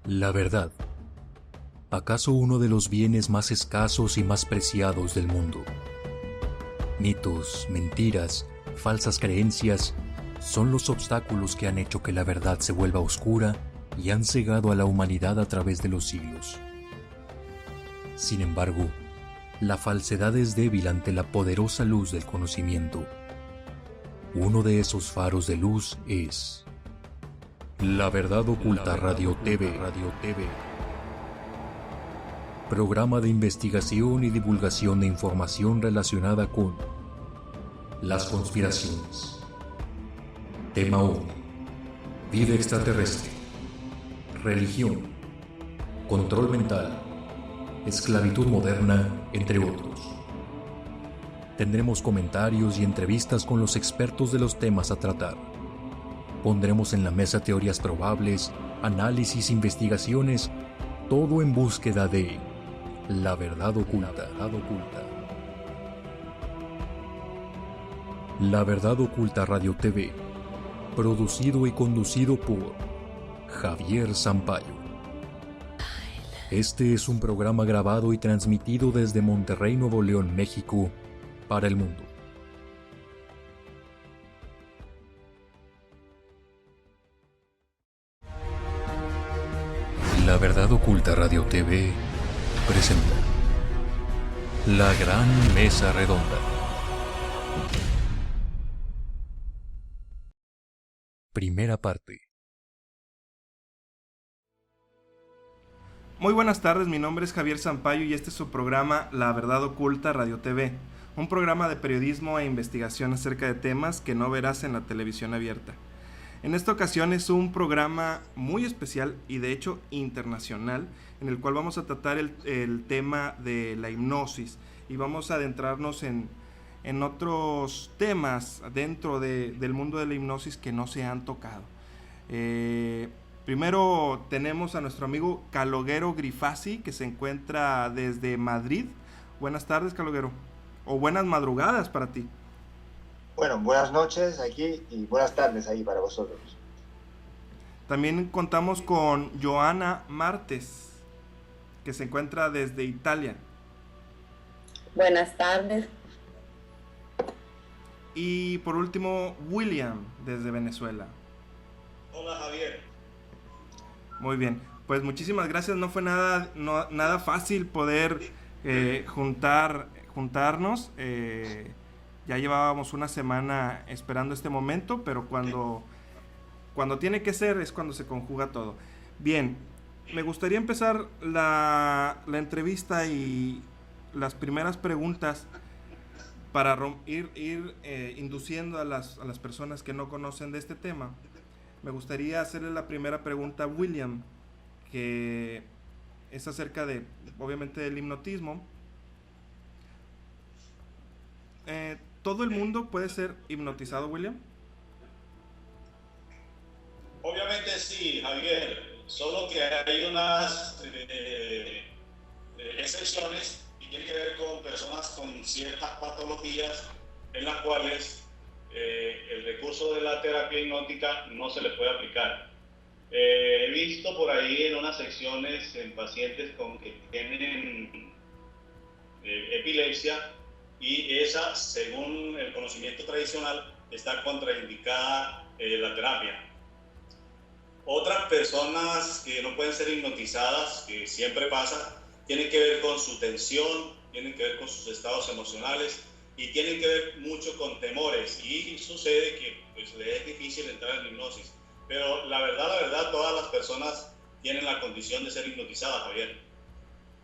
La verdad. ¿Acaso uno de los bienes más escasos y más preciados del mundo? Mitos, mentiras, falsas creencias son los obstáculos que han hecho que la verdad se vuelva oscura y han cegado a la humanidad a través de los siglos. Sin embargo, la falsedad es débil ante la poderosa luz del conocimiento. Uno de esos faros de luz es La Verdad Oculta Radio TV. Programa de investigación y divulgación de información relacionada con las conspiraciones. Tema 1. Vida extraterrestre. Religión. Control mental. Esclavitud moderna, entre otros. Tendremos comentarios y entrevistas con los expertos de los temas a tratar. Pondremos en la mesa teorías probables, análisis, investigaciones, todo en búsqueda de la verdad oculta. La Verdad Oculta Radio TV, producido y conducido por Javier Sampaio. Este es un programa grabado y transmitido desde Monterrey, Nuevo León, México, para el mundo. La Verdad Oculta Radio TV presenta La Gran Mesa Redonda. Primera parte. Muy buenas tardes, mi nombre es Javier Sampaio y este es su programa La Verdad Oculta Radio TV, un programa de periodismo e investigación acerca de temas que no verás en la televisión abierta. En esta ocasión es un programa muy especial y de hecho internacional, en el cual vamos a tratar el tema de la hipnosis y vamos a adentrarnos en otros temas dentro del mundo de la hipnosis que no se han tocado. Primero tenemos a nuestro amigo Caloguero Grifasi, que se encuentra desde Madrid. Buenas tardes, Caloguero, o buenas madrugadas para ti. Bueno, buenas noches aquí y buenas tardes ahí para vosotros. También contamos con Joana Martes, que se encuentra desde Italia. Buenas tardes. Y por último, William, desde Venezuela. Hola, Javier. Muy bien, pues muchísimas gracias. No fue nada fácil poder juntarnos. Ya llevábamos una semana esperando este momento, pero cuando tiene que ser es cuando se conjuga todo. Bien, me gustaría empezar la entrevista y las primeras preguntas para ir induciendo a las personas que no conocen de este tema. Me gustaría hacerle la primera pregunta a William, que es acerca de, obviamente, del hipnotismo. ¿Todo el mundo puede ser hipnotizado, William? Obviamente sí, Javier, solo que hay unas excepciones y tiene que ver con personas con ciertas patologías en las cuales el recurso de la terapia hipnótica no se le puede aplicar. He visto por ahí en unas secciones en pacientes con que tienen epilepsia, y esa, según el conocimiento tradicional, está contraindicada la terapia. Otras personas que no pueden ser hipnotizadas, que siempre pasa, tienen que ver con su tensión, tienen que ver con sus estados emocionales y tienen que ver mucho con temores, y sucede que pues, le es difícil entrar en hipnosis. Pero la verdad, todas las personas tienen la condición de ser hipnotizadas, Javier.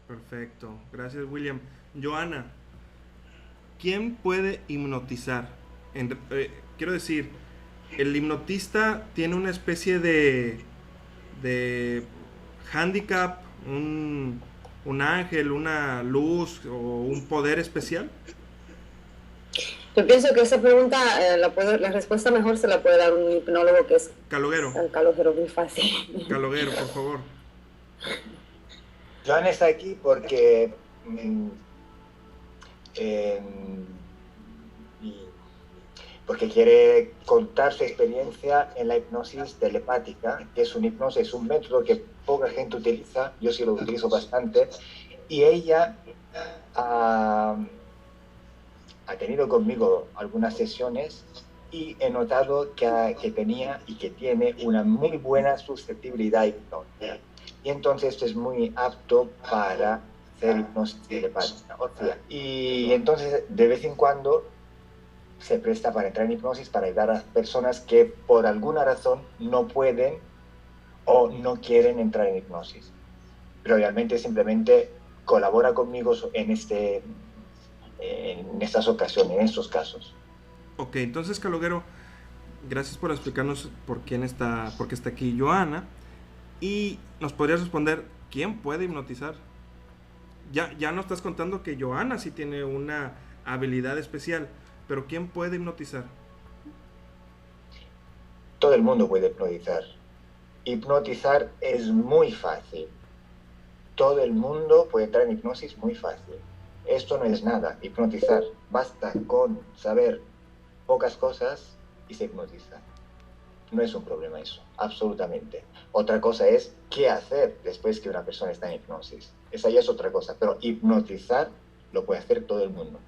Perfecto, gracias, William. Joana, ¿quién puede hipnotizar? Quiero decir, el hipnotista tiene una especie de handicap, un ángel, una luz o un poder especial. Yo pienso que esa pregunta, la respuesta mejor se la puede dar un hipnólogo, que es Caloguero. Caloguero Grifasi. Caloguero, por favor. Joan está aquí porque porque quiere contar su experiencia en la hipnosis telepática, que es es un método que poca gente utiliza, yo sí lo utilizo bastante, y ella ha tenido conmigo algunas sesiones y he notado que tenía y que tiene una muy buena susceptibilidad hipnótica. Y entonces esto es muy apto para hacer hipnosis telepática. Y entonces de vez en cuando se presta para entrar en hipnosis para ayudar a personas que por alguna razón no pueden o no quieren entrar en hipnosis. Pero realmente simplemente colabora conmigo en estas ocasiones, en estos casos. Ok, entonces, Caloguero, gracias por explicarnos por qué está aquí Joana. Y nos podrías responder, ¿quién puede hipnotizar? Ya nos estás contando que Joana sí tiene una habilidad especial, pero ¿quién puede hipnotizar? Todo el mundo puede hipnotizar. Hipnotizar es muy fácil. Todo el mundo puede entrar en hipnosis muy fácil. Esto no es nada, hipnotizar. Basta con saber pocas cosas y se hipnotiza. No es un problema eso, absolutamente. Otra cosa es qué hacer después que una persona está en hipnosis. Esa ya es otra cosa, pero hipnotizar lo puede hacer todo el mundo.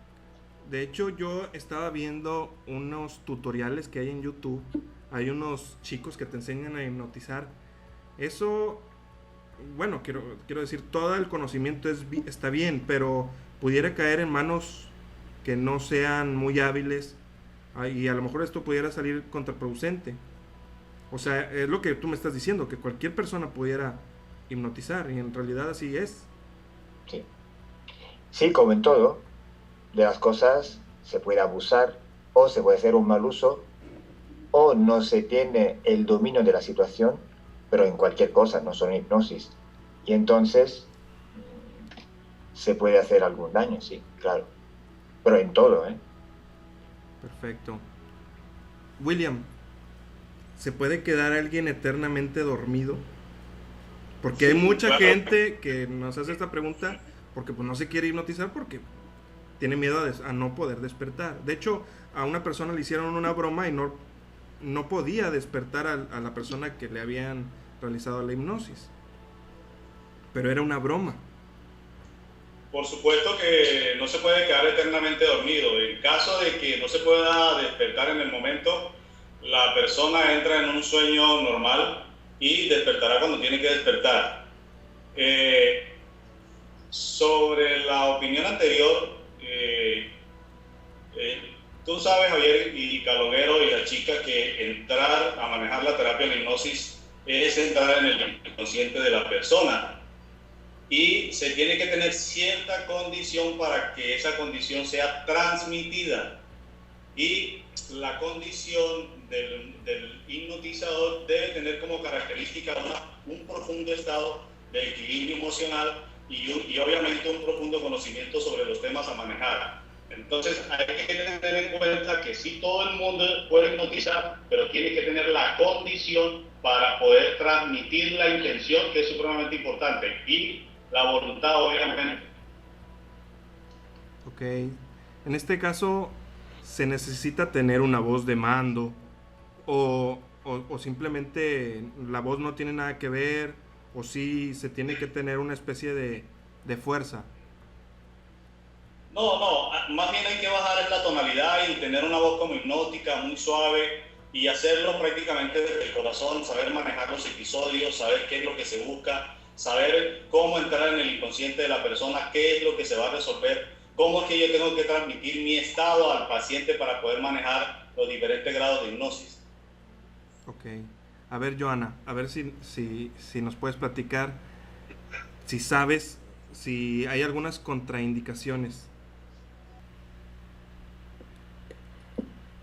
De hecho, yo estaba viendo unos tutoriales que hay en YouTube. Hay unos chicos que te enseñan a hipnotizar. Eso, bueno, quiero decir, todo el conocimiento está bien, pero pudiera caer en manos que no sean muy hábiles y a lo mejor esto pudiera salir contraproducente. O sea, es lo que tú me estás diciendo, que cualquier persona pudiera hipnotizar, y en realidad así es. Sí. Sí, como en todo, de las cosas se puede abusar o se puede hacer un mal uso o no se tiene el dominio de la situación, pero en cualquier cosa, no solo en hipnosis. Y entonces se puede hacer algún daño, sí, claro. Pero en todo, ¿eh? Perfecto. William, ¿se puede quedar alguien eternamente dormido? Porque hay mucha gente que nos hace esta pregunta porque pues no se quiere hipnotizar porque tiene miedo a no poder despertar. De hecho, a una persona le hicieron una broma y no podía despertar a la persona que le habían realizado la hipnosis. Pero era una broma. Por supuesto que no se puede quedar eternamente dormido. En caso de que no se pueda despertar en el momento, la persona entra en un sueño normal y despertará cuando tiene que despertar. Sobre la opinión anterior, tú sabes, Javier y Caloguero y la chica, que entrar a manejar la terapia de hipnosis es entrar en el inconsciente de la persona. Y se tiene que tener cierta condición para que esa condición sea transmitida. Y la condición del hipnotizador debe tener como característica un profundo estado de equilibrio emocional y obviamente un profundo conocimiento sobre los temas a manejar. Entonces hay que tener en cuenta que sí, todo el mundo puede hipnotizar, pero tiene que tener la condición para poder transmitir la intención, que es supremamente importante, y la voluntad, obviamente. Ok. En este caso, ¿se necesita tener una voz de mando? ¿O simplemente la voz no tiene nada que ver? ¿O sí se tiene que tener una especie de fuerza? No, más bien hay que bajar la tonalidad y tener una voz como hipnótica, muy suave, y hacerlo prácticamente desde el corazón, saber manejar los episodios, saber qué es lo que se busca, saber cómo entrar en el inconsciente de la persona, qué es lo que se va a resolver, cómo es que yo tengo que transmitir mi estado al paciente para poder manejar los diferentes grados de hipnosis. Ok. A ver, Joana, a ver si nos puedes platicar, si sabes, si hay algunas contraindicaciones.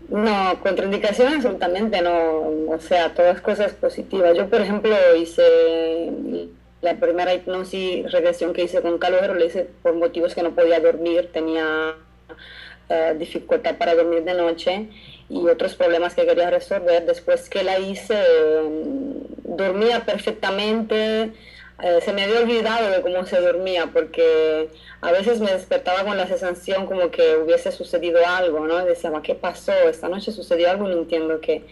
No, contraindicación absolutamente no, o sea, todas cosas positivas. Yo, por ejemplo, hice la primera hipnosis, regresión que hice con Caloguero, le hice por motivos que no podía dormir, tenía dificultad para dormir de noche y otros problemas que quería resolver. Después que la hice, dormía perfectamente, se me había olvidado de cómo se dormía, porque a veces me despertaba con la sensación como que hubiese sucedido algo, ¿no? Y decía, "Ma, ¿qué pasó? Esta noche sucedió algo y no entiendo qué".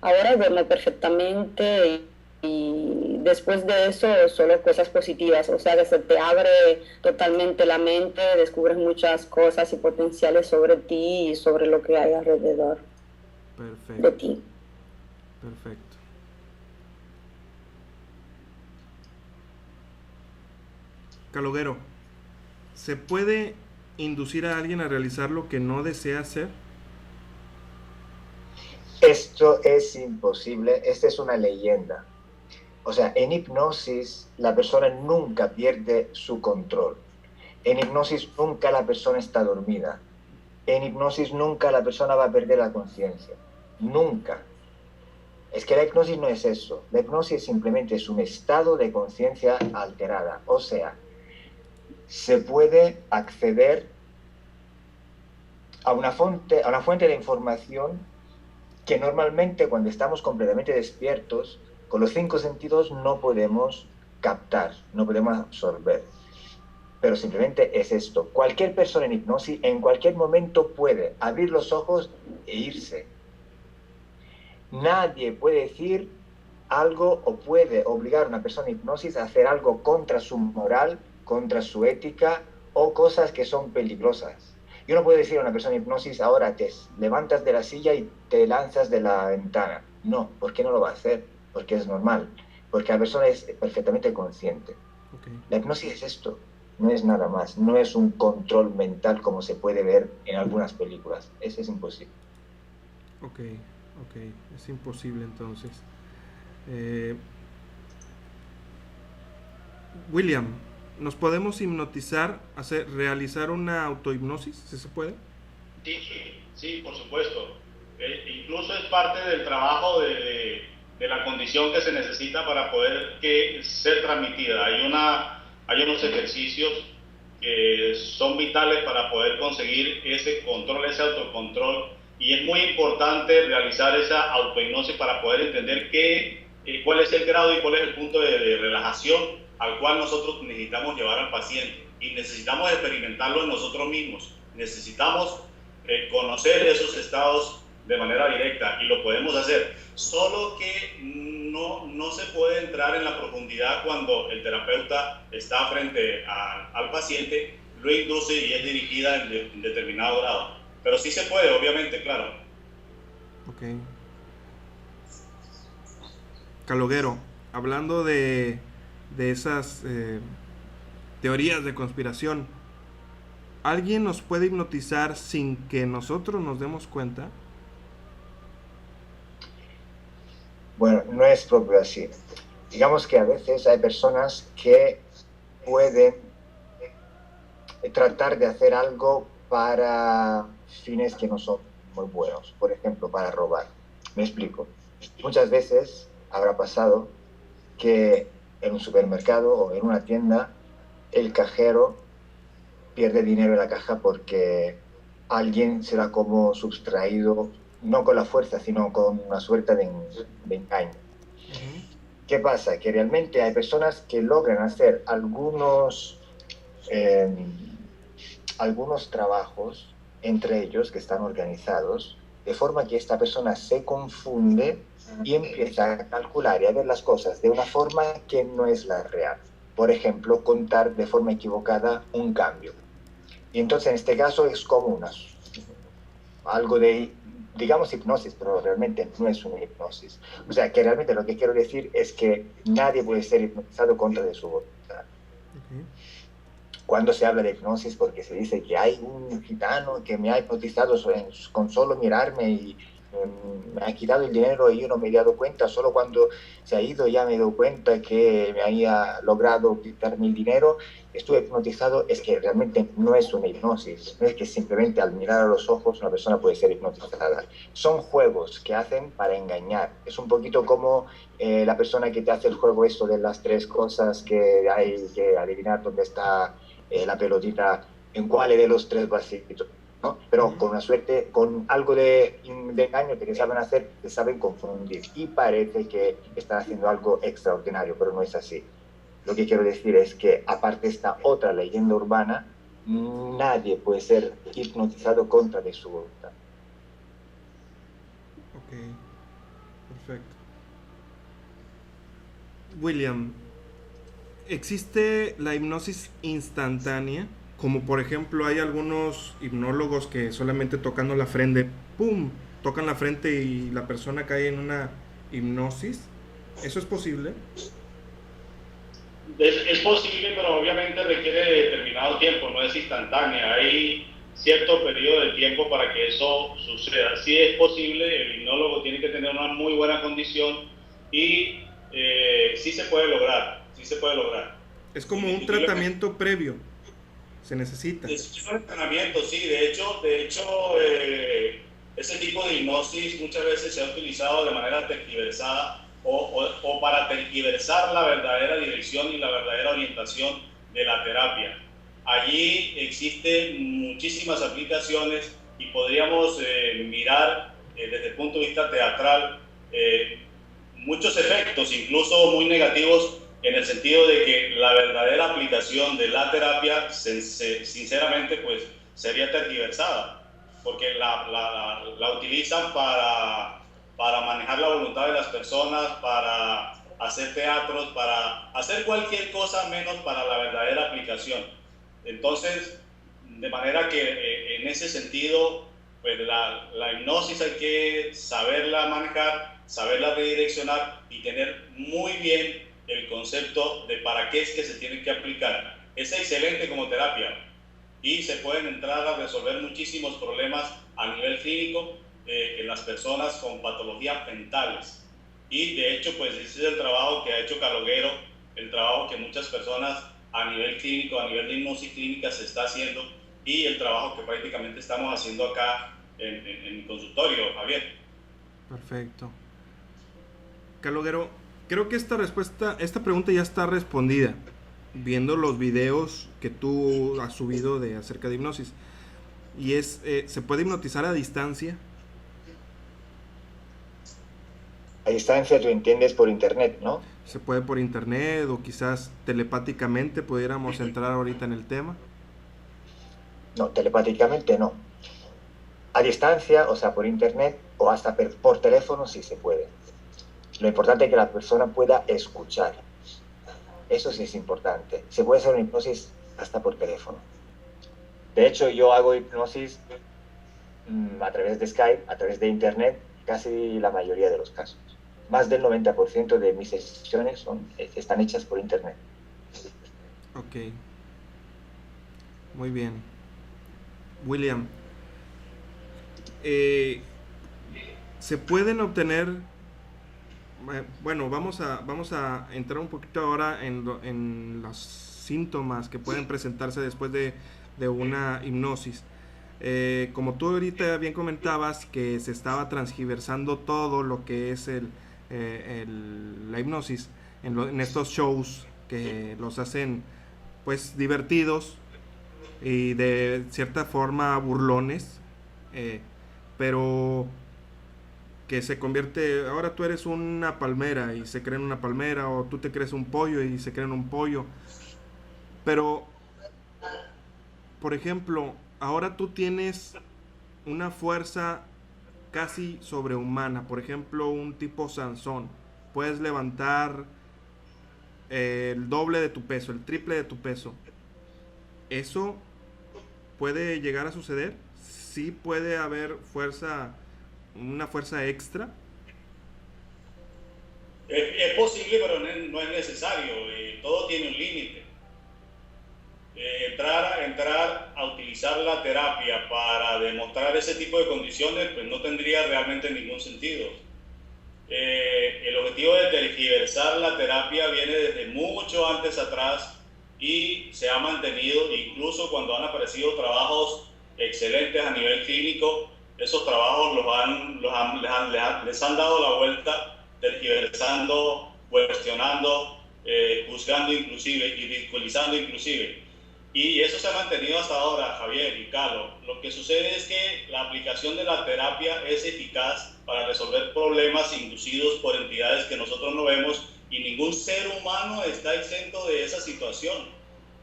Ahora duermo perfectamente y después de eso solo cosas positivas, o sea que se te abre totalmente la mente, descubres muchas cosas y potenciales sobre ti y sobre lo que hay alrededor de Perfecto, ti. perfecto. Caloguero, ¿se puede inducir a alguien a realizar lo que no desea hacer? Esto es imposible, esta es una leyenda. O sea, en hipnosis la persona nunca pierde su control. En hipnosis nunca la persona está dormida. En hipnosis nunca la persona va a perder la conciencia. Nunca. Es que la hipnosis no es eso. La hipnosis simplemente es un estado de conciencia alterada. O sea, se puede acceder a una fuente de información que normalmente cuando estamos completamente despiertos, con los 5 sentidos no podemos captar, no podemos absorber. Pero simplemente es esto. Cualquier persona en hipnosis en cualquier momento puede abrir los ojos e irse. Nadie puede decir algo o puede obligar a una persona en hipnosis a hacer algo contra su moral, contra su ética o cosas que son peligrosas. Yo no puedo decir a una persona en hipnosis, ahora te levantas de la silla y te lanzas de la ventana. No, ¿por qué no lo va a hacer? Porque es normal, porque la persona es perfectamente consciente. Okay. La hipnosis es esto, no es nada más, no es un control mental como se puede ver en algunas películas. Eso es imposible. Ok, es imposible entonces. William, ¿nos podemos hipnotizar, realizar una autohipnosis, si se puede? Sí, sí, por supuesto. Incluso es parte del trabajo de la condición que se necesita para poder ser transmitida. Hay unos ejercicios que son vitales para poder conseguir ese control, ese autocontrol, y es muy importante realizar esa autohipnosis para poder entender cuál es el grado y cuál es el punto de relajación al cual nosotros necesitamos llevar al paciente, y necesitamos experimentarlo en nosotros mismos. Necesitamos conocer esos estados de manera directa, y lo podemos hacer, solo que no se puede entrar en la profundidad cuando el terapeuta está frente al paciente, lo induce y es dirigida en determinado grado, pero sí se puede, obviamente, claro. Ok. Caloguero, hablando de esas teorías de conspiración, ¿alguien nos puede hipnotizar sin que nosotros nos demos cuenta? Bueno, no es propio así. Digamos que a veces hay personas que pueden tratar de hacer algo para fines que no son muy buenos. Por ejemplo, para robar. Me explico. Muchas veces habrá pasado que en un supermercado o en una tienda el cajero pierde dinero en la caja porque alguien se lo ha como sustraído, no con la fuerza, sino con una suerte de engaño. ¿Qué pasa? Que realmente hay personas que logran hacer algunos trabajos entre ellos que están organizados, de forma que esta persona se confunde y empieza a calcular y a ver las cosas de una forma que no es la real. Por ejemplo, contar de forma equivocada un cambio. Y entonces en este caso es como algo de, digamos, hipnosis, pero realmente no es una hipnosis. O sea, que realmente lo que quiero decir es que nadie puede ser hipnotizado contra de su voluntad. Cuando se habla de hipnosis, porque se dice que hay un gitano que me ha hipnotizado con solo mirarme y me ha quitado el dinero y yo no me he dado cuenta, solo cuando se ha ido ya me he dado cuenta que me había logrado quitarme el dinero, estuve hipnotizado. Es que realmente no es una hipnosis, no es que simplemente al mirar a los ojos una persona puede ser hipnotizada. Son juegos que hacen para engañar. Es un poquito como la persona que te hace el juego esto de las 3 cosas que hay que adivinar dónde está la pelotita, en cuál de los 3 vasitos, ¿no? Pero con una suerte, con algo de engaño que saben hacer, te saben confundir y parece que están haciendo algo extraordinario, pero no es así. Lo que quiero decir es que, aparte de esta otra leyenda urbana, nadie puede ser hipnotizado contra de su voluntad. Ok, perfecto. William, ¿existe la hipnosis instantánea? Como por ejemplo hay algunos hipnólogos que solamente tocando la frente, ¡pum!, tocan la frente y la persona cae en una hipnosis. ¿Eso es posible? Es posible, pero obviamente requiere determinado tiempo, no es instantánea. Hay cierto periodo de tiempo para que eso suceda. Sí es posible, el hipnólogo tiene que tener una muy buena condición y sí se puede lograr, sí se puede lograr. Es como un tratamiento previo, se necesita. Es un entrenamiento, sí, de hecho ese tipo de hipnosis muchas veces se ha utilizado de manera tergiversada o para tergiversar la verdadera dirección y la verdadera orientación de la terapia. Allí existen muchísimas aplicaciones y podríamos mirar desde el punto de vista teatral muchos efectos, incluso muy negativos, en el sentido de que la verdadera aplicación de la terapia, sinceramente, pues sería tergiversada, porque la utilizan para manejar la voluntad de las personas, para hacer teatros, para hacer cualquier cosa menos para la verdadera aplicación. Entonces, de manera que en ese sentido, pues la hipnosis hay que saberla manejar, saberla redireccionar y tener muy bien el concepto de para qué es que se tiene que aplicar. Es excelente como terapia y se pueden entrar a resolver muchísimos problemas a nivel clínico en las personas con patologías mentales. Y de hecho, pues ese es el trabajo que ha hecho Caloguero, el trabajo que muchas personas a nivel clínico, a nivel de hipnosis clínica se está haciendo y el trabajo que prácticamente estamos haciendo acá en mi consultorio, Javier. Perfecto. Caloguero, creo que esta pregunta ya está respondida viendo los videos que tú has subido acerca de hipnosis. Y ¿se puede hipnotizar a distancia? A distancia tú entiendes por internet, ¿no? Se puede por internet o quizás telepáticamente pudiéramos entrar ahorita en el tema. No, telepáticamente no. A distancia, o sea, por internet o hasta por teléfono sí se puede. Lo importante es que la persona pueda escuchar. Eso sí es importante. Se puede hacer una hipnosis hasta por teléfono. De hecho, yo hago hipnosis a través de Skype, a través de internet, casi la mayoría de los casos. Más del 90% de mis sesiones están hechas por internet. Ok. Muy bien. William, ¿se pueden obtener... Bueno, vamos a entrar un poquito ahora en los síntomas que pueden presentarse después de una hipnosis. Como tú ahorita bien comentabas que se estaba transgiversando todo lo que es la hipnosis en estos shows que los hacen pues divertidos y de cierta forma burlones, pero que se convierte, ahora tú eres una palmera y se creen una palmera, o tú te crees un pollo y se creen un pollo. Pero, por ejemplo, ahora tú tienes una fuerza casi sobrehumana, por ejemplo, un tipo Sansón. Puedes levantar el doble de tu peso, el triple de tu peso. ¿Eso puede llegar a suceder? ¿Sí puede haber una fuerza extra? Es posible, pero no es necesario. Todo tiene un límite. Entrar a utilizar la terapia para demostrar ese tipo de condiciones, pues no tendría realmente ningún sentido. El objetivo de tergiversar la terapia viene desde mucho antes atrás y se ha mantenido, incluso cuando han aparecido trabajos excelentes a nivel clínico. Esos trabajos les han dado la vuelta, tergiversando, cuestionando, juzgando inclusive y ridiculizando inclusive. Y eso se ha mantenido hasta ahora, Javier y Carlos. Lo que sucede es que la aplicación de la terapia es eficaz para resolver problemas inducidos por entidades que nosotros no vemos, y ningún ser humano está exento de esa situación.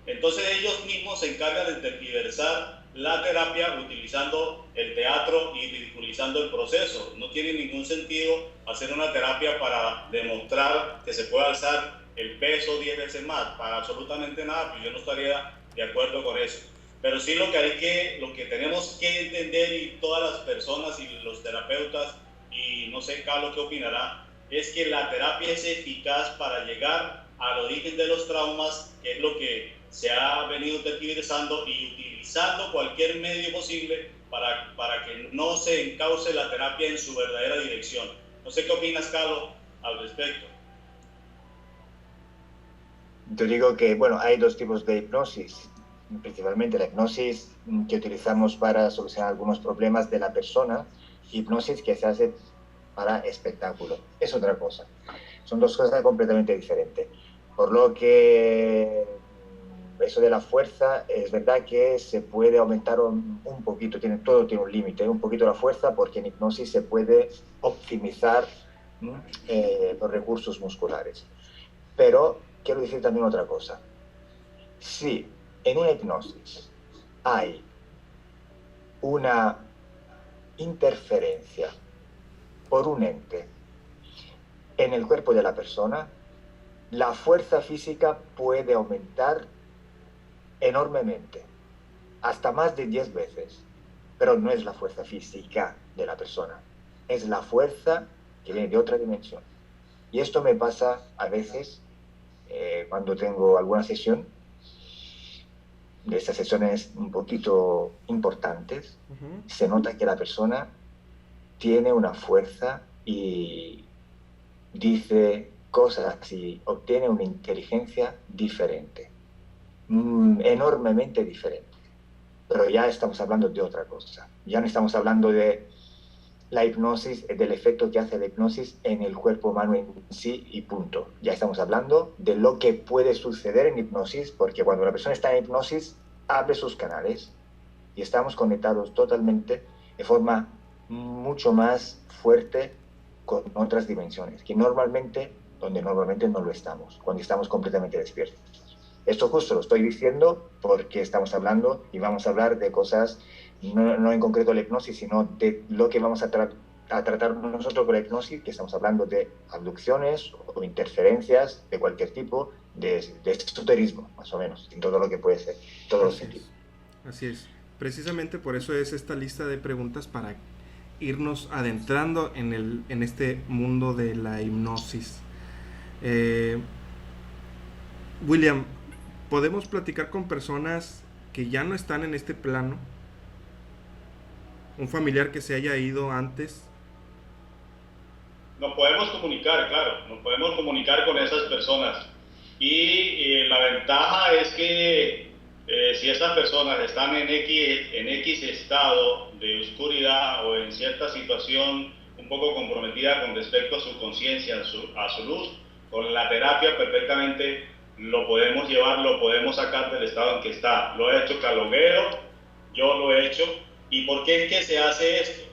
Entonces ellos mismos se encargan de tergiversar la terapia utilizando el teatro y ridiculizando el proceso. No tiene ningún sentido hacer una terapia para demostrar que se puede alzar el peso 10 veces más, para absolutamente nada, pues yo no estaría de acuerdo con eso. Pero sí lo que tenemos que entender, y todas las personas y los terapeutas, y no sé, Carlos, ¿qué opinará? Es que la terapia es eficaz para llegar al origen de los traumas, que es lo que se ha venido tergiversando, y utilizando cualquier medio posible para que no se encauce la terapia en su verdadera dirección. No sé qué opinas, Carlos, al respecto. Yo digo que, bueno, hay dos tipos de hipnosis, principalmente la hipnosis que utilizamos para solucionar algunos problemas de la persona, hipnosis que se hace para espectáculo, es otra cosa. Son dos cosas completamente diferentes. Por lo que eso de la fuerza, es verdad que se puede aumentar un poquito, todo tiene un límite, un poquito la fuerza, porque en hipnosis se puede optimizar los recursos musculares. Pero quiero decir también otra cosa. Si en una hipnosis hay una interferencia por un ente en el cuerpo de la persona, la fuerza física puede aumentar enormemente, hasta más de 10 veces. Pero no es la fuerza física de la persona, es la fuerza que viene de otra dimensión. Y esto me pasa a veces cuando tengo alguna sesión, de estas sesiones un poquito importantes. Se nota que la persona tiene una fuerza y dice cosas y obtiene una inteligencia diferente, enormemente diferente. Pero ya estamos hablando de otra cosa. Ya no estamos hablando de la hipnosis, del efecto que hace la hipnosis en el cuerpo humano en sí y punto. Ya estamos hablando de lo que puede suceder en hipnosis, porque cuando la persona está en hipnosis, abre sus canales y estamos conectados totalmente de forma mucho más fuerte con otras dimensiones, donde normalmente no lo estamos, cuando estamos completamente despiertos. Esto justo lo estoy diciendo porque estamos hablando y vamos a hablar de cosas, no en concreto la hipnosis, sino de lo que vamos a tratar nosotros con la hipnosis, que estamos hablando de abducciones o interferencias de cualquier tipo, de esoterismo, más o menos, en todo lo que puede ser, todos los sentidos. Así es. Precisamente por eso es esta lista de preguntas, para irnos adentrando en este mundo de la hipnosis. William, ¿podemos platicar con personas que ya no están en este plano? ¿Un familiar que se haya ido antes? Nos podemos comunicar, claro, nos podemos comunicar con esas personas. Y la ventaja es que si esas personas están en X estado de oscuridad o en cierta situación un poco comprometida con respecto a su conciencia, a su luz, con la terapia perfectamente lo podemos llevar, lo podemos sacar del estado en que está. Lo ha hecho Caloguero, yo lo he hecho. ¿Y por qué es que se hace esto?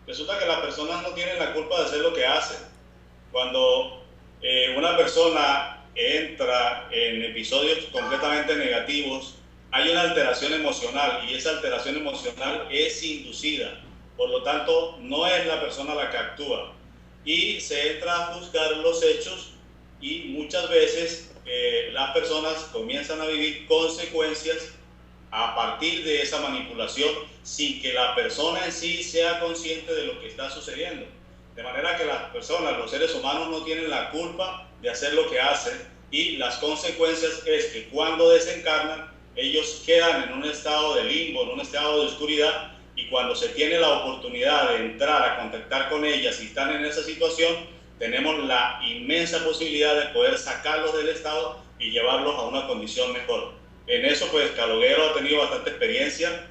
Resulta que las personas no tienen la culpa de hacer lo que hacen. Cuando una persona entra en episodios completamente negativos, hay una alteración emocional, y esa alteración emocional es inducida. Por lo tanto, no es la persona la que actúa. Y se entra a juzgar los hechos, y muchas veces las personas comienzan a vivir consecuencias a partir de esa manipulación, sin que la persona en sí sea consciente de lo que está sucediendo. De manera que las personas, los seres humanos, no tienen la culpa de hacer lo que hacen, y las consecuencias es que cuando desencarnan, ellos quedan en un estado de limbo, en un estado de oscuridad, y cuando se tiene la oportunidad de entrar a contactar con ellas y están en esa situación, tenemos la inmensa posibilidad de poder sacarlos del estado y llevarlos a una condición mejor. En eso, pues, Caloguero ha tenido bastante experiencia.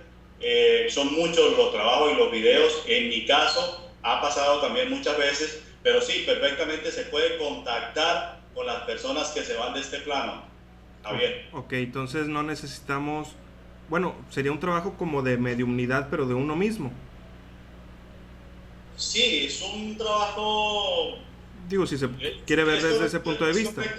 Son muchos los trabajos y los videos. En mi caso, ha pasado también muchas veces, pero sí, perfectamente se puede contactar con las personas que se van de este plano. Javier. Ok, entonces no necesitamos, bueno, sería un trabajo como de mediumnidad, pero de uno mismo. Sí, es un trabajo. Digo, si se quiere ver desde ese punto de vista. Es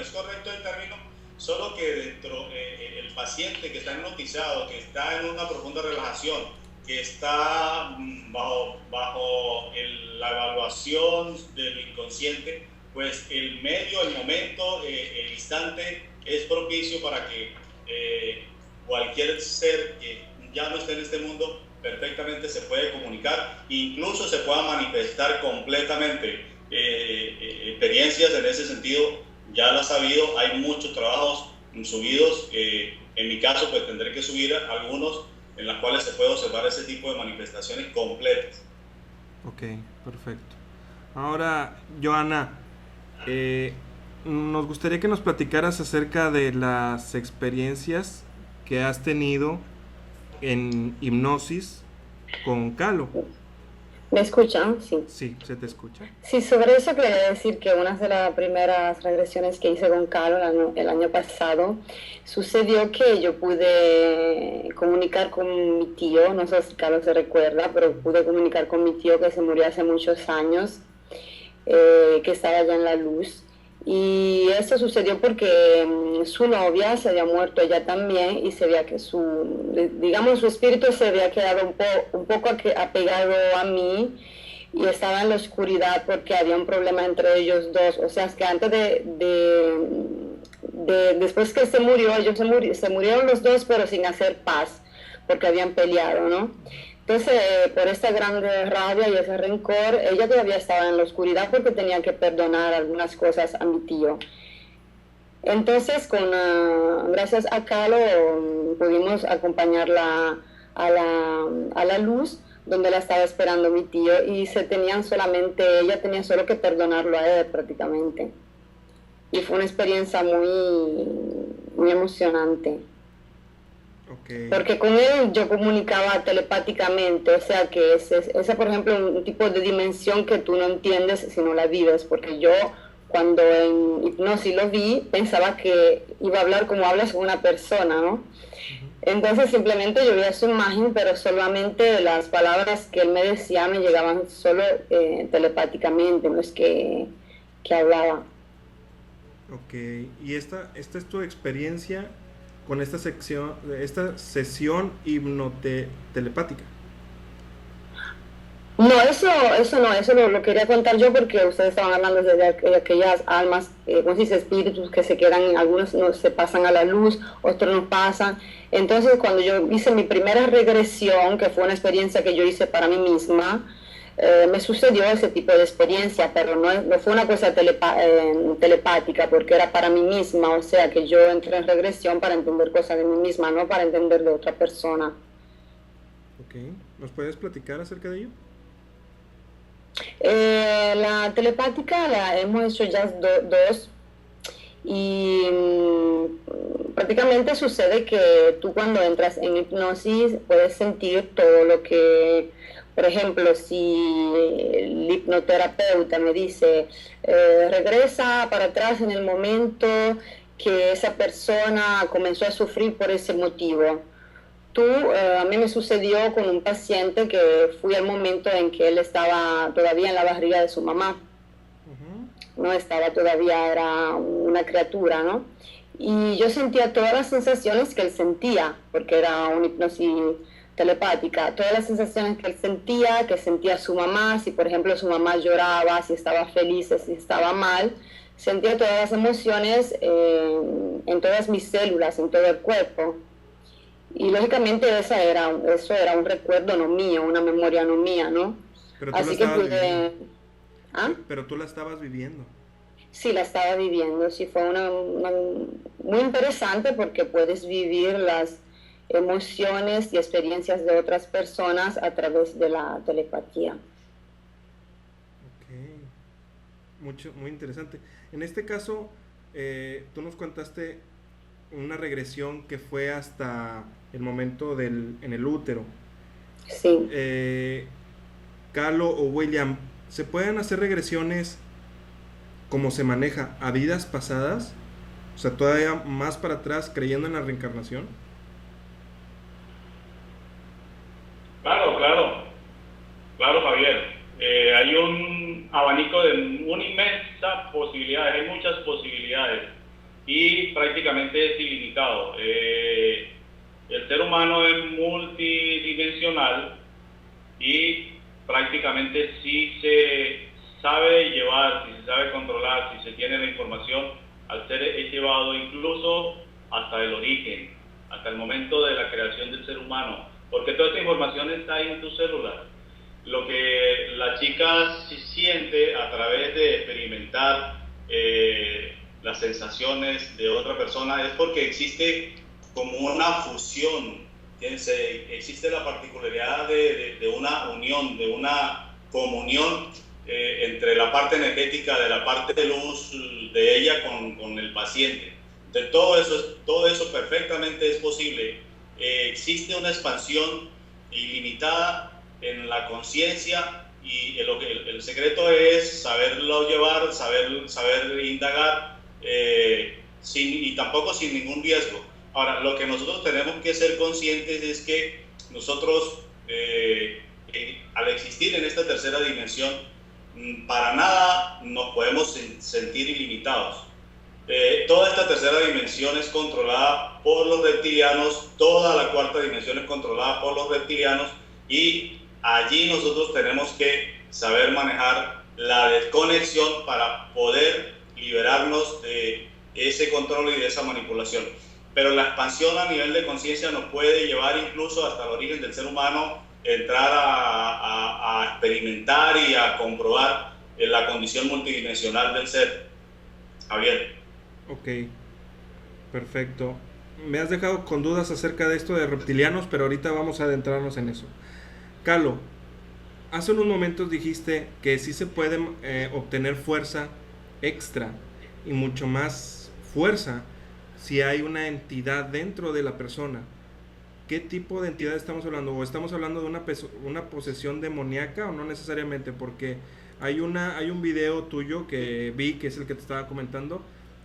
correcto el término, solo que dentro el paciente que está hipnotizado, que está en una profunda relajación, que está bajo la evaluación del inconsciente, pues el medio, el momento, el instante es propicio para que cualquier ser que ya no esté en este mundo perfectamente se puede comunicar, incluso se pueda manifestar completamente. Experiencias en ese sentido ya las ha habido, hay muchos trabajos subidos, en mi caso pues tendré que subir algunos en los cuales se puede observar ese tipo de manifestaciones completas. Ok, perfecto. Ahora, Joana, nos gustaría que nos platicaras acerca de las experiencias que has tenido en hipnosis con Calo. ¿Me escuchan? Sí. Sí, se te escucha. Sí, sobre eso quería decir que una de las primeras regresiones que hice con Carlos el año pasado, sucedió que yo pude comunicar con mi tío, no sé si Carlos se recuerda, pero pude comunicar con mi tío que se murió hace muchos años, que estaba allá en la luz. Y eso sucedió porque su novia se había muerto ella también y se veía que su espíritu se había quedado un poco apegado a mí y estaba en la oscuridad porque había un problema entre ellos dos. O sea, es que antes después que se murió, ellos se murieron los dos, pero sin hacer paz, porque habían peleado, ¿no? Entonces, por esta gran rabia y ese rencor, ella todavía estaba en la oscuridad porque tenía que perdonar algunas cosas a mi tío. Entonces, gracias a Calo, pudimos acompañarla a la luz, donde la estaba esperando mi tío, y ella tenía solo que perdonarlo a él prácticamente. Y fue una experiencia muy, muy emocionante. Okay. Porque con él yo comunicaba telepáticamente, o sea que esa por ejemplo, un tipo de dimensión que tú no entiendes si no la vives, porque yo cuando en hipnosis lo vi, pensaba que iba a hablar como hablas con una persona, ¿no? Entonces simplemente yo veía su imagen, pero solamente las palabras que él me decía me llegaban solo telepáticamente, no es que hablaba. Ok, y esta es tu experiencia con esta sesión hipnotelepática. No, eso lo quería contar yo porque ustedes estaban hablando de aquellas almas, ¿cómo se dice? Espíritus que se quedan, algunos no se pasan a la luz, otros no pasan. Entonces, cuando yo hice mi primera regresión, que fue una experiencia que yo hice para mí misma, me sucedió ese tipo de experiencia, pero no fue una cosa telepática, porque era para mí misma, o sea que yo entré en regresión para entender cosas de mí misma, no para entender de otra persona. Ok, ¿nos puedes platicar acerca de ello? La telepática la hemos hecho ya dos, y prácticamente sucede que tú cuando entras en hipnosis puedes sentir todo lo que, por ejemplo, si el hipnoterapeuta me dice regresa para atrás en el momento que esa persona comenzó a sufrir por ese motivo. A mí me sucedió con un paciente que fui al momento en que él estaba todavía en la barriga de su mamá. No estaba todavía, era una criatura, ¿no? Y yo sentía todas las sensaciones que él sentía, porque era una hipnosis telepática, todas las sensaciones que él sentía, que sentía su mamá, si por ejemplo su mamá lloraba, si estaba feliz, si estaba mal, sentía todas las emociones en todas mis células, en todo el cuerpo. Y lógicamente eso era un recuerdo no mío, una memoria no mía, ¿no? Pero tú así que pude... ¿Ah? Pero tú la estabas viviendo. Sí, la estaba viviendo, sí, fue muy interesante porque puedes vivir las emociones y experiencias de otras personas a través de la telepatía. Ok, muy interesante. En este caso, tú nos contaste una regresión que fue hasta el momento en el útero. Sí. Calo o William, ¿se pueden hacer regresiones como se maneja a vidas pasadas? O sea, todavía más para atrás, creyendo en la reencarnación. Claro, claro, claro, Javier. Hay un abanico de una inmensa posibilidades, hay muchas posibilidades y prácticamente es ilimitado. El ser humano es multidimensional y prácticamente si se sabe llevar, si se sabe controlar, si se tiene la información, al ser es llevado incluso hasta el origen, hasta el momento de la creación del ser humano, porque toda esta información está ahí en tus células. Lo que la chica siente a través de experimentar las sensaciones de otra persona es porque existe como una fusión, existe la particularidad de una unión, de una comunión entre la parte energética de la parte de luz de ella con el paciente. Entonces, todo eso perfectamente es posible. Existe una expansión ilimitada en la conciencia y el secreto es saberlo llevar, saber indagar y tampoco sin ningún riesgo. Ahora, lo que nosotros tenemos que ser conscientes es que nosotros al existir en esta tercera dimensión para nada nos podemos sentir ilimitados. Toda esta tercera dimensión es controlada por los reptilianos, toda la cuarta dimensión es controlada por los reptilianos y allí nosotros tenemos que saber manejar la desconexión para poder liberarnos de ese control y de esa manipulación. Pero la expansión a nivel de conciencia nos puede llevar incluso hasta el origen del ser humano, entrar a experimentar y a comprobar la condición multidimensional del ser. Javier. Ok, perfecto. Me has dejado con dudas acerca de esto de reptilianos, pero ahorita vamos a adentrarnos en eso. Calo, hace unos momentos dijiste que sí se puede obtener fuerza extra y mucho más fuerza si hay una entidad dentro de la persona. ¿Qué tipo de entidad estamos hablando? ¿O estamos hablando de una posesión demoníaca o no necesariamente? Porque hay un video tuyo que vi, que es el que te estaba comentando,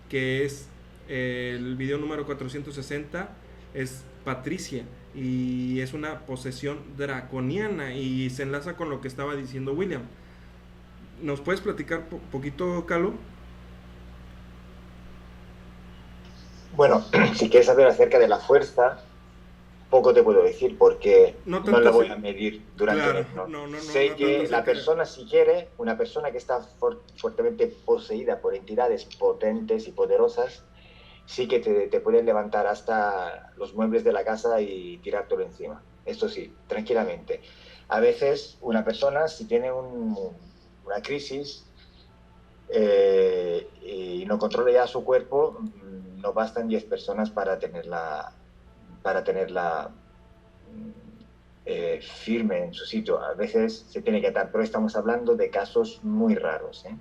que es el video número 460, es Patricia, y es una posesión draconiana y se enlaza con lo que estaba diciendo William. ¿Nos puedes platicar poquito, Calo? Bueno, si quieres saber acerca de la fuerza, poco te puedo decir porque no la voy a medir durante el hipnosis. Sé que la persona, si quiere, una persona que está fuertemente poseída por entidades potentes y poderosas, sí que te pueden levantar hasta los muebles de la casa y tirártelo encima. Esto sí, tranquilamente. A veces una persona, si tiene una crisis y no controla ya su cuerpo, no bastan 10 personas para tenerla firme en su sitio. A veces se tiene que atar, pero estamos hablando de casos muy raros, ¿eh?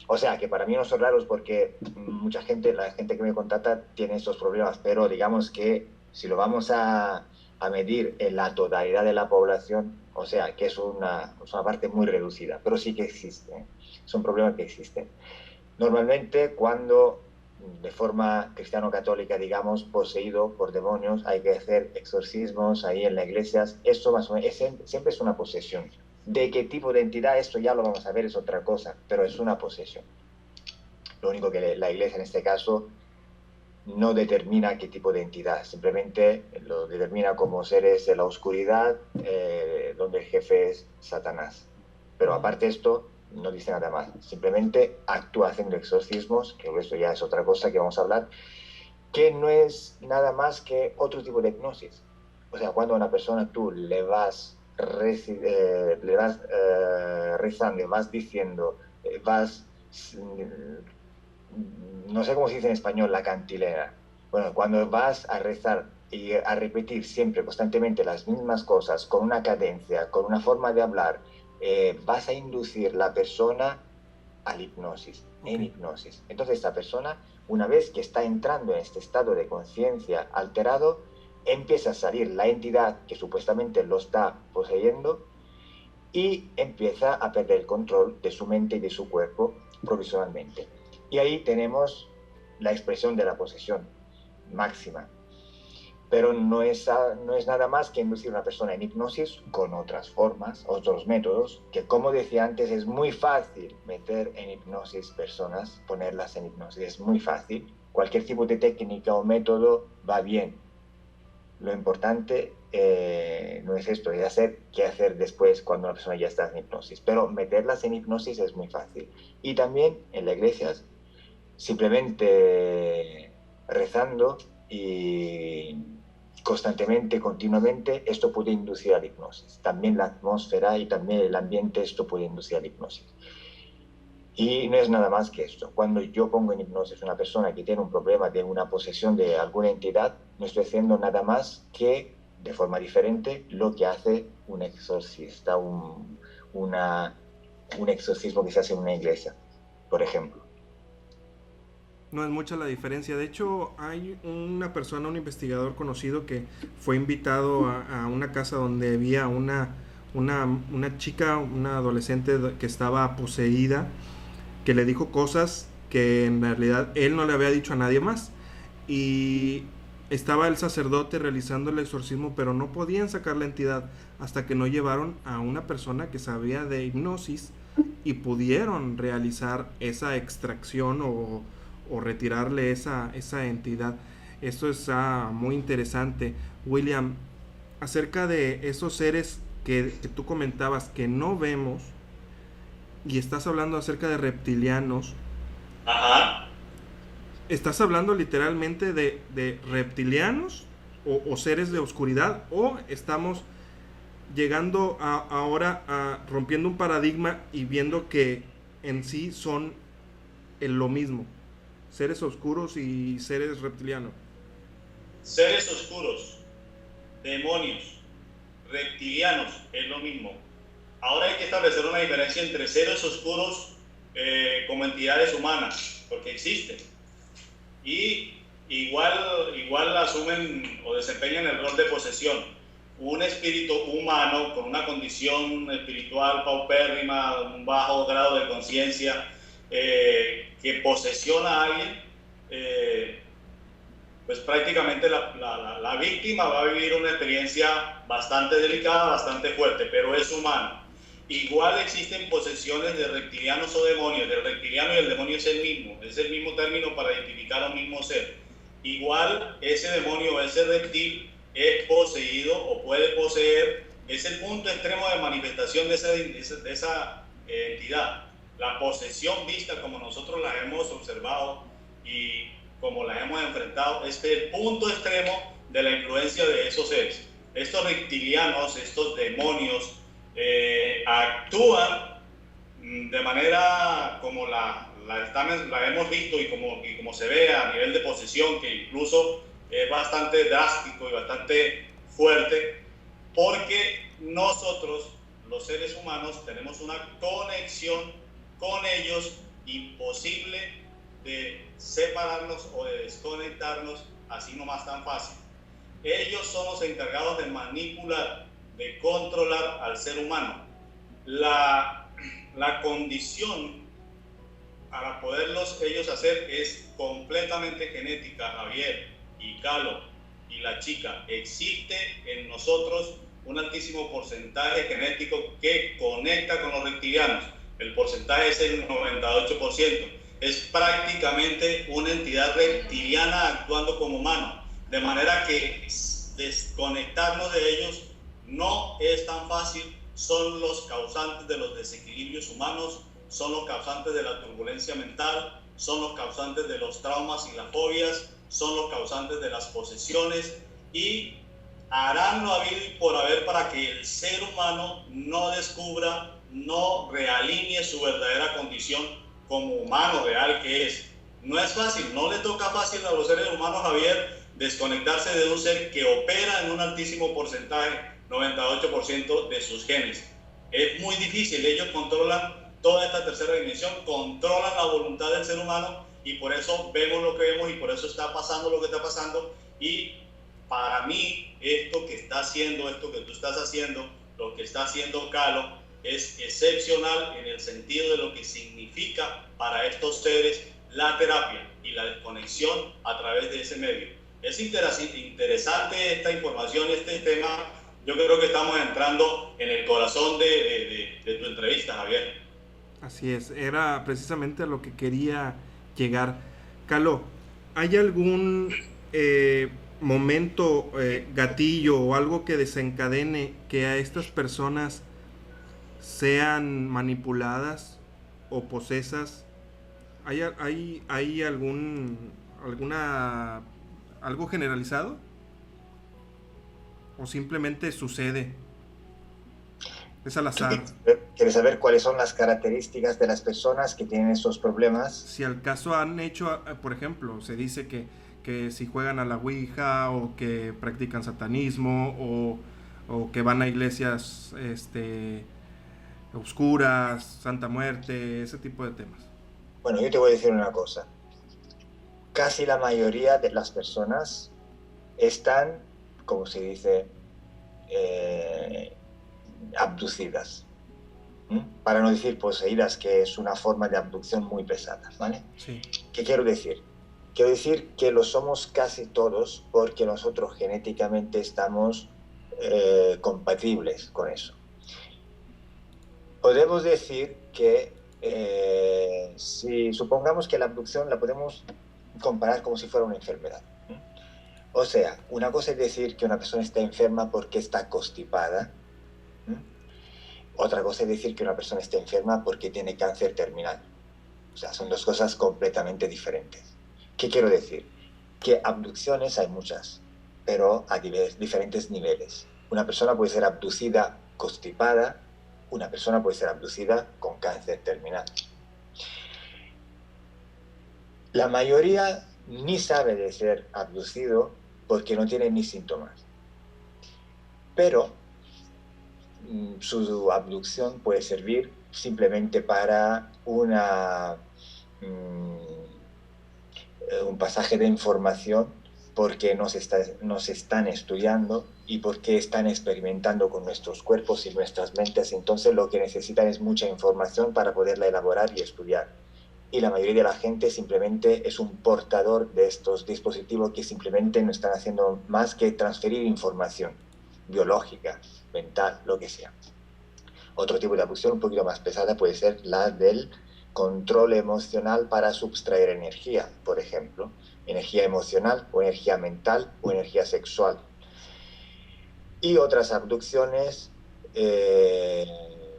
O sea, que para mí no son raros porque la gente que me contacta tiene estos problemas, pero digamos que si lo vamos a medir en la totalidad de la población, o sea, que es una parte muy reducida, pero sí que existe, ¿eh? Son problemas que existen. Normalmente cuando de forma cristiano-católica, digamos, poseído por demonios, hay que hacer exorcismos ahí en las iglesias. Esto más o menos, siempre es una posesión. ¿De qué tipo de entidad? Esto ya lo vamos a ver, es otra cosa, pero es una posesión. Lo único que la iglesia en este caso no determina qué tipo de entidad, simplemente lo determina como seres de la oscuridad, donde el jefe es Satanás. Pero aparte de esto, no dice nada más, simplemente actúa haciendo exorcismos, que eso ya es otra cosa que vamos a hablar, que no es nada más que otro tipo de hipnosis. O sea, cuando a una persona tú le vas rezando, vas diciendo, no sé cómo se dice en español, la cantilena. Bueno, cuando vas a rezar y a repetir siempre, constantemente las mismas cosas, con una cadencia, con una forma de hablar, vas a inducir la persona al hipnosis, en hipnosis. Entonces esta persona, una vez que está entrando en este estado de conciencia alterado, empieza a salir la entidad que supuestamente lo está poseyendo y empieza a perder el control de su mente y de su cuerpo provisionalmente. Y ahí tenemos la expresión de la posesión máxima. Pero no es nada más que inducir a una persona en hipnosis con otras formas, otros métodos, que como decía antes, es muy fácil meter en hipnosis personas, ponerlas en hipnosis, es muy fácil. Cualquier tipo de técnica o método va bien. Lo importante no es esto, es hacer qué hacer después cuando una persona ya está en hipnosis. Pero meterlas en hipnosis es muy fácil. Y también en las iglesias, simplemente rezando y constantemente, continuamente, esto puede inducir a la hipnosis. También la atmósfera y también el ambiente, esto puede inducir a la hipnosis. Y no es nada más que esto. Cuando yo pongo en hipnosis a una persona que tiene un problema de una posesión de alguna entidad, no estoy haciendo nada más que, de forma diferente, lo que hace un exorcista, un exorcismo que se hace en una iglesia, por ejemplo. No es mucha la diferencia. De hecho, hay una persona, un investigador conocido que fue invitado a una casa donde había una chica, una adolescente que estaba poseída, que le dijo cosas que en realidad él no le había dicho a nadie más. Y estaba el sacerdote realizando el exorcismo, pero no podían sacar la entidad hasta que no llevaron a una persona que sabía de hipnosis y pudieron realizar esa extracción o retirarle esa entidad. Esto es muy interesante. William, acerca de esos seres que tú comentabas que no vemos, y estás hablando acerca de reptilianos. Ajá. ¿Estás hablando literalmente de reptilianos o seres de oscuridad? ¿O estamos llegando ahora rompiendo un paradigma y viendo que en sí son lo mismo? Seres oscuros y seres reptilianos. Seres oscuros, demonios, reptilianos, es lo mismo. Ahora hay que establecer una diferencia entre seres oscuros como entidades humanas, porque existen. Y igual asumen o desempeñan el rol de posesión. Un espíritu humano con una condición espiritual paupérrima, un bajo grado de conciencia, que posesiona a alguien, pues prácticamente la víctima va a vivir una experiencia bastante delicada, bastante fuerte, pero es humano. Igual existen posesiones de reptilianos o demonios. El reptiliano y el demonio es el mismo término para identificar a un mismo ser. Igual ese demonio o ese reptil es poseído o puede poseer, es el punto extremo de manifestación de esa entidad. La posesión vista como nosotros la hemos observado y como la hemos enfrentado, es el punto extremo de la influencia de esos seres. Estos reptilianos, estos demonios, actúan de manera como la hemos visto y como se ve a nivel de posesión, que incluso es bastante drástico y bastante fuerte, porque nosotros, los seres humanos, tenemos una conexión con ellos imposible de separarnos o de desconectarnos así nomás tan fácil. Ellos son los encargados de manipular, de controlar al ser humano. La condición para poderlos ellos hacer es completamente genética. Javier y Calo y la chica, existe en nosotros un altísimo porcentaje genético que conecta con los reptilianos. El porcentaje es el 98%. Es prácticamente una entidad reptiliana actuando como humano, de manera que desconectarnos de ellos no es tan fácil. Son los causantes de los desequilibrios humanos, son los causantes de la turbulencia mental, son los causantes de los traumas y las fobias, son los causantes de las posesiones, y harán lo habido y por haber para que el ser humano no descubra, no realinee su verdadera condición como humano real que es. No es fácil, no le toca fácil a los seres humanos, Javier, desconectarse de un ser que opera en un altísimo porcentaje, 98% de sus genes. Es muy difícil. Ellos controlan toda esta tercera dimensión, controlan la voluntad del ser humano, y por eso vemos lo que vemos y por eso está pasando lo que está pasando. Y para mí esto que está haciendo, esto que tú estás haciendo, lo que está haciendo Calo, es excepcional en el sentido de lo que significa para estos seres la terapia y la desconexión a través de ese medio. Es interesante esta información, este tema. Yo creo que estamos entrando en el corazón de tu entrevista, Javier. Así es, era precisamente a lo que quería llegar. Calo, ¿hay algún momento, gatillo o algo que desencadene que a estas personas sean manipuladas o posesas? ¿Hay algo generalizado? ¿O simplemente sucede? ¿Es al azar? ¿Quieres saber cuáles son las características de las personas que tienen estos problemas? Si al caso han hecho, por ejemplo, se dice que si juegan a la Ouija o que practican satanismo o que van a iglesias oscuras, Santa Muerte, ese tipo de temas. Bueno, yo te voy a decir una cosa. Casi la mayoría de las personas están, como se dice, abducidas. Para no decir poseídas, que es una forma de abducción muy pesada, ¿vale? Sí. ¿Qué quiero decir? Quiero decir que lo somos casi todos porque nosotros genéticamente estamos compatibles con eso. Podemos decir que si supongamos que la abducción la podemos comparar como si fuera una enfermedad. O sea, una cosa es decir que una persona está enferma porque está constipada. Otra cosa es decir que una persona está enferma porque tiene cáncer terminal. O sea, son dos cosas completamente diferentes. ¿Qué quiero decir? Que abducciones hay muchas, pero a diferentes niveles. Una persona puede ser abducida constipada, una persona puede ser abducida con cáncer terminal. La mayoría ni sabe de ser abducido porque no tiene ni síntomas. Pero su abducción puede servir simplemente para un pasaje de información porque nos están estudiando y porque están experimentando con nuestros cuerpos y nuestras mentes. Entonces lo que necesitan es mucha información para poderla elaborar y estudiar. Y la mayoría de la gente simplemente es un portador de estos dispositivos que simplemente no están haciendo más que transferir información biológica, mental, lo que sea. Otro tipo de abducción un poquito más pesada puede ser la del control emocional para sustraer energía, por ejemplo, energía emocional o energía mental o energía sexual. Y otras abducciones,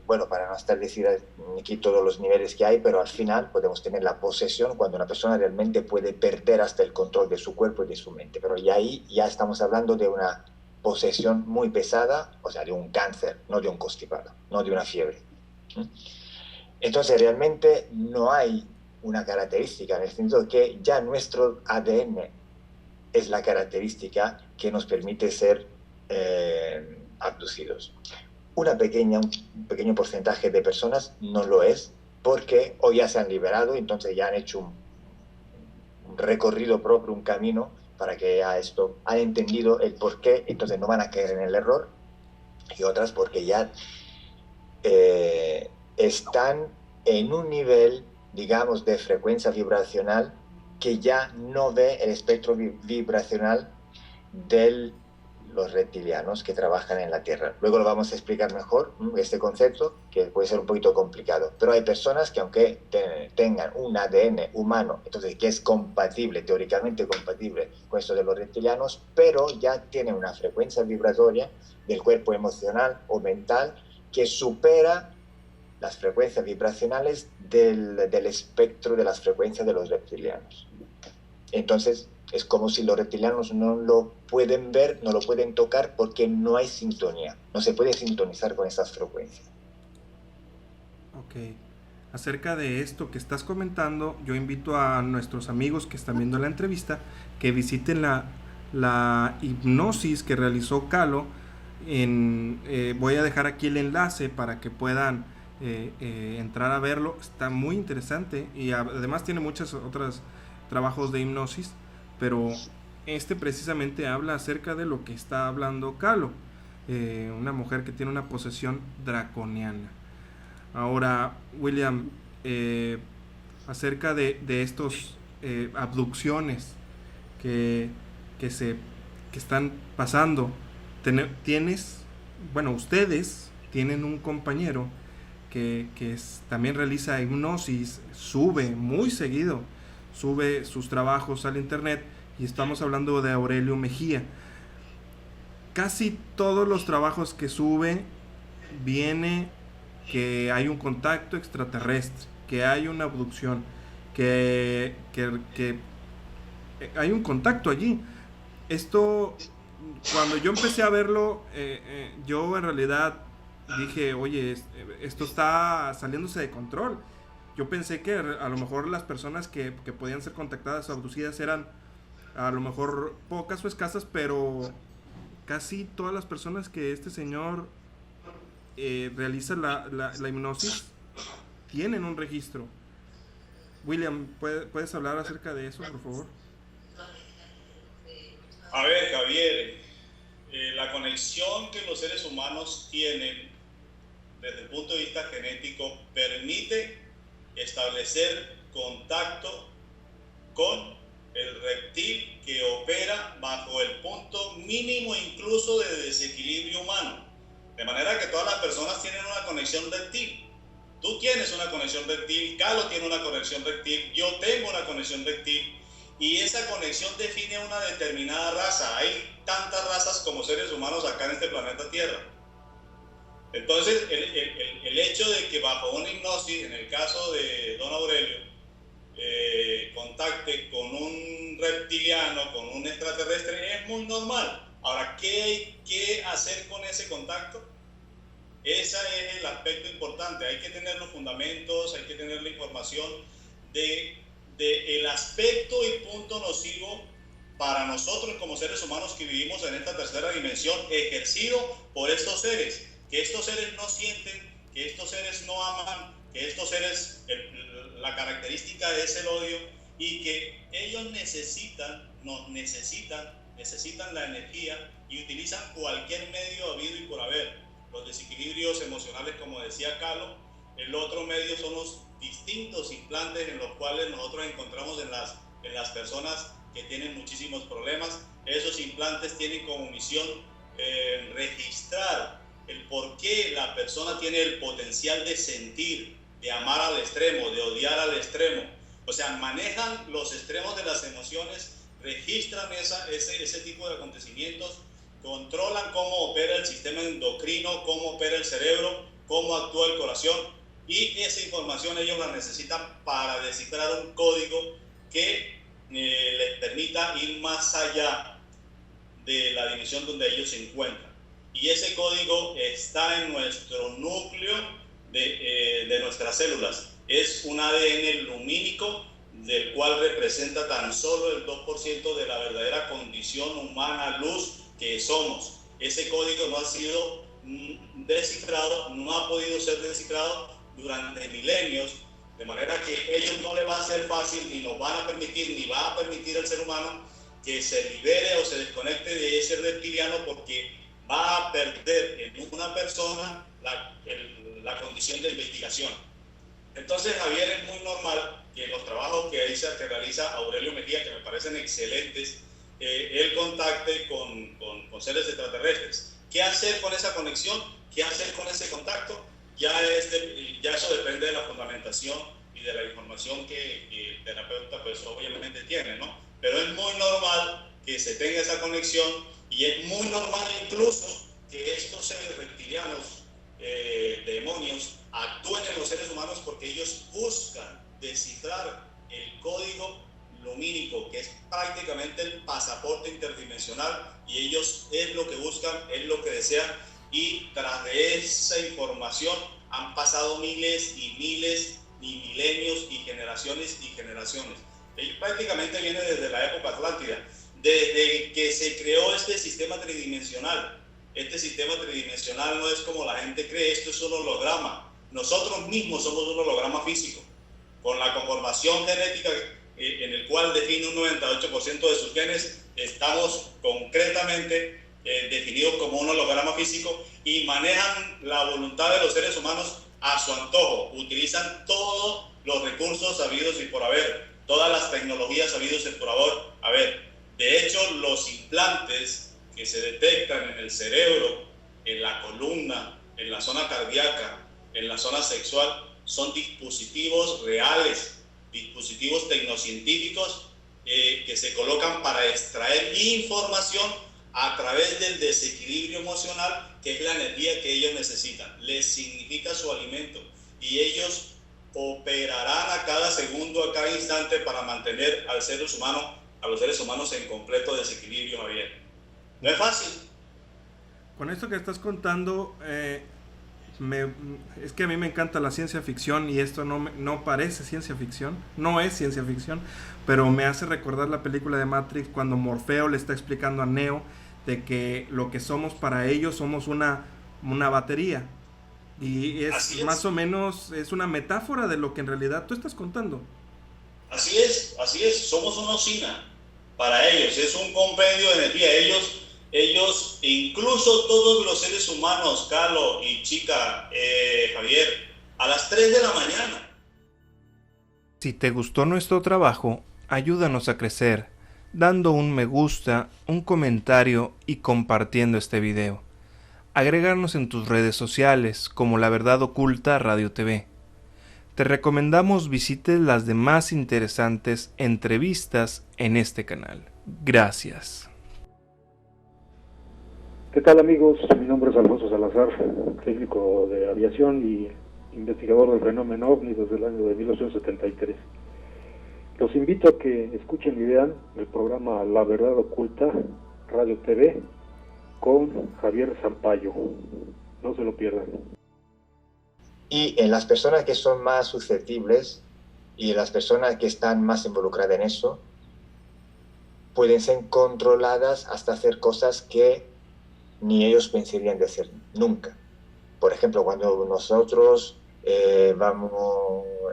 bueno, para no estar decida aquí todos los niveles que hay, pero al final podemos tener la posesión cuando una persona realmente puede perder hasta el control de su cuerpo y de su mente. Pero ya ahí ya estamos hablando de una posesión muy pesada, o sea, de un cáncer, no de un constipado, no de una fiebre. Entonces realmente no hay una característica, en el sentido de que ya nuestro ADN es la característica que nos permite ser abducidos. Un pequeño porcentaje de personas no lo es, porque o ya se han liberado, entonces ya han hecho un recorrido propio, un camino, para que a esto han entendido el porqué, entonces no van a caer en el error, y otras porque ya están en un nivel, digamos, de frecuencia vibracional que ya no ve el espectro vibracional de los reptilianos que trabajan en la Tierra. Luego lo vamos a explicar mejor, este concepto, que puede ser un poquito complicado. Pero hay personas que aunque tengan un ADN humano, entonces que es compatible, teóricamente compatible con esto de los reptilianos, pero ya tienen una frecuencia vibratoria del cuerpo emocional o mental que supera las frecuencias vibracionales del espectro de las frecuencias de los reptilianos. Entonces, es como si los reptilianos no lo pueden ver, no lo pueden tocar porque no hay sintonía. No se puede sintonizar con esas frecuencias. Ok. Acerca de esto que estás comentando, yo invito a nuestros amigos que están viendo la entrevista que visiten la hipnosis que realizó Calo. Voy a dejar aquí el enlace para que puedan entrar a verlo. Está muy interesante y además tiene muchos otros trabajos de hipnosis, pero precisamente habla acerca de lo que está hablando Calo, una mujer que tiene una posesión draconiana. Ahora, William, acerca de estos abducciones que están pasando. Ustedes tienen un compañero que también realiza hipnosis, sube muy seguido, sube sus trabajos al internet, y estamos hablando de Aurelio Mejía. Casi todos los trabajos que sube viene que hay un contacto extraterrestre, que hay una abducción, que hay un contacto allí. Esto, cuando yo empecé a verlo, yo en realidad dije, oye, esto está saliéndose de control. Yo pensé que a lo mejor las personas que podían ser contactadas o abducidas eran a lo mejor pocas o escasas, pero casi todas las personas que este señor realiza la hipnosis tienen un registro. William, ¿puedes hablar acerca de eso, por favor? A ver, Javier, la conexión que los seres humanos tienen desde el punto de vista genético permite establecer contacto con el reptil que opera bajo el punto mínimo incluso de desequilibrio humano. De manera que todas las personas tienen una conexión reptil. Tú tienes una conexión reptil, Carlos tiene una conexión reptil, yo tengo una conexión reptil, y esa conexión define una determinada raza. Hay tantas razas como seres humanos acá en este planeta Tierra. Entonces, el hecho de que bajo una hipnosis, en el caso de don Aurelio, contacte con un reptiliano, con un extraterrestre, es muy normal. Ahora, ¿qué hay que hacer con ese contacto? Ese es el aspecto importante. Hay que tener los fundamentos, hay que tener la información de el aspecto y punto nocivo para nosotros como seres humanos que vivimos en esta tercera dimensión, ejercido por estos seres. Que estos seres no sienten, que estos seres no aman, que estos seres, la característica es el odio, y que ellos necesitan la energía y utilizan cualquier medio habido y por haber. Los desequilibrios emocionales, como decía Carlos. El otro medio son los distintos implantes en los cuales nosotros encontramos en las personas que tienen muchísimos problemas. Esos implantes tienen como misión registrar el por qué la persona tiene el potencial de sentir, de amar al extremo, de odiar al extremo. O sea, manejan los extremos de las emociones, registran ese tipo de acontecimientos, controlan cómo opera el sistema endocrino, cómo opera el cerebro, cómo actúa el corazón, y esa información ellos la necesitan para descifrar un código que les permita ir más allá de la dimensión donde ellos se encuentran. Y ese código está en nuestro núcleo de nuestras células. Es un ADN lumínico del cual representa tan solo el 2% de la verdadera condición humana, luz que somos. Ese código no ha sido descifrado, no ha podido ser descifrado durante milenios, de manera que ellos no les va a ser fácil, ni nos van a permitir, ni va a permitir al ser humano que se libere o se desconecte de ese reptiliano, porque va a perder en una persona la condición de investigación. Entonces, Javier, es muy normal que los trabajos que realiza Aurelio Mejía, que me parecen excelentes, él contacte con seres extraterrestres. ¿Qué hacer con esa conexión? ¿Qué hacer con ese contacto? Ya eso depende de la fundamentación y de la información que el terapeuta pues obviamente tiene, ¿no? Pero es muy normal que se tenga esa conexión, y es muy normal incluso que estos seres reptilianos, demonios, actúen en los seres humanos, porque ellos buscan descifrar el código lumínico, que es prácticamente el pasaporte interdimensional, y ellos es lo que buscan, es lo que desean, y tras de esa información han pasado miles y miles y milenios y generaciones y generaciones. Ellos prácticamente viene desde la época atlántida, desde que se creó este sistema tridimensional. Este sistema tridimensional no es como la gente cree, esto es un holograma. Nosotros mismos somos un holograma físico, con la conformación genética en el cual define un 98% de sus genes. Estamos concretamente definidos como un holograma físico, y manejan la voluntad de los seres humanos a su antojo. Utilizan todos los recursos habidos y por haber, todas las tecnologías habidos y por haber. De hecho, los implantes que se detectan en el cerebro, en la columna, en la zona cardíaca, en la zona sexual, son dispositivos reales, dispositivos tecnocientíficos que se colocan para extraer información a través del desequilibrio emocional, que es la energía que ellos necesitan. Les significa su alimento y ellos operarán a cada segundo, a cada instante para mantener a los seres humanos en completo desequilibrio, Javier. No es fácil. Con esto que estás contando, es que a mí me encanta la ciencia ficción y esto no parece ciencia ficción, no es ciencia ficción, pero me hace recordar la película de Matrix cuando Morfeo le está explicando a Neo de que lo que somos para ellos somos una batería. Y es más o menos, es una metáfora de lo que en realidad tú estás contando. Así es, somos una usina para ellos, es un compendio de energía. Ellos, incluso todos los seres humanos, Carlos y chica, Javier, a las 3 de la mañana. Si te gustó nuestro trabajo, ayúdanos a crecer, dando un me gusta, un comentario y compartiendo este video. Agregarnos en tus redes sociales como La Verdad Oculta Radio TV. Te recomendamos visites las demás interesantes entrevistas en este canal. Gracias. ¿Qué tal, amigos? Mi nombre es Alfonso Salazar, técnico de aviación y investigador del fenómeno OVNI desde el año de 1973. Los invito a que escuchen y vean el programa La Verdad Oculta Radio TV con Javier Sampaio. No se lo pierdan. Y en las personas que son más susceptibles y en las personas que están más involucradas en eso, pueden ser controladas hasta hacer cosas que ni ellos pensarían de hacer nunca. Por ejemplo, cuando nosotros vamos,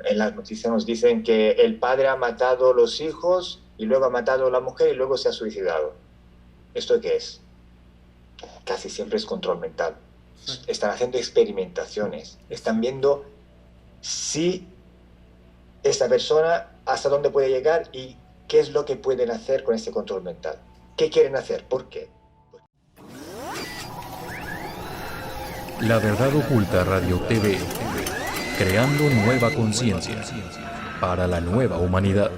en las noticias nos dicen que el padre ha matado a los hijos y luego ha matado a la mujer y luego se ha suicidado. ¿Esto qué es? Casi siempre es control mental. Están haciendo experimentaciones, están viendo si esta persona hasta dónde puede llegar y qué es lo que pueden hacer con este control mental. ¿Qué quieren hacer? ¿Por qué? La Verdad Oculta Radio TV, creando nueva conciencia para la nueva humanidad.